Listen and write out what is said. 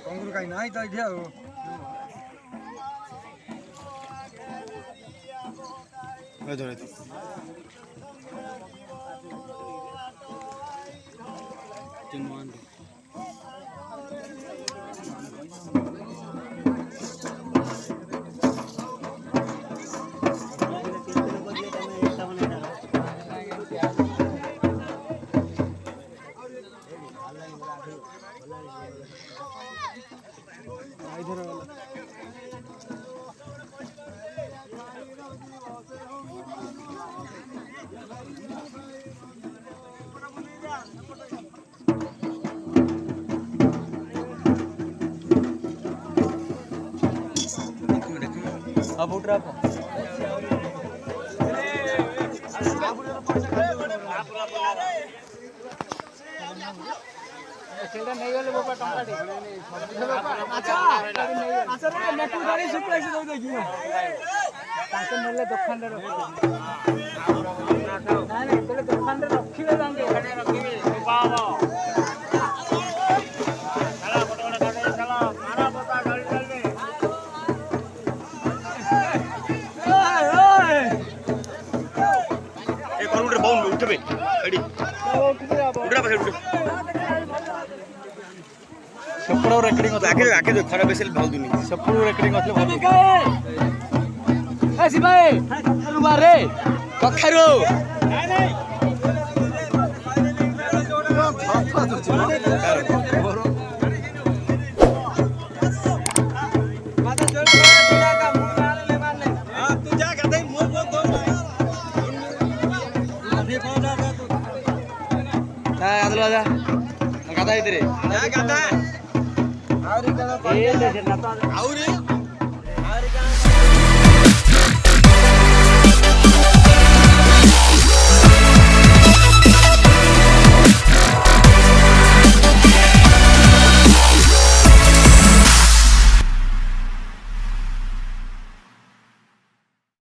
कंगुर कहीं नहीं तो इधर हो धरे तो अब उठ रहा नहीं गले बाबा टंकाटी अच्छा अच्छा रे नेटू गाड़ी सरप्राइज दे देखी ताके मिलले दुकान रे नहीं तोले दुकान रे रखिबे जांगे रखिबे बाबा चला फटफट काटे चला मारा पता गाड़ी चलबे ए करूडर बाउंड उठबे रेडी उठरा पाछे उठ सपड़ो रेकर्डिंग आके जो खराब बेसल भाव दुनी सपड़ो रेकर्डिंग असले भाव ए सिबाई कखारु मारे कखारु नहीं नहीं माता चल बिना का मुंह मारने हां तू जा गदई मुंह बोल दो अभी कौन जा तू जा आदल जा गदा इधर जा गदा और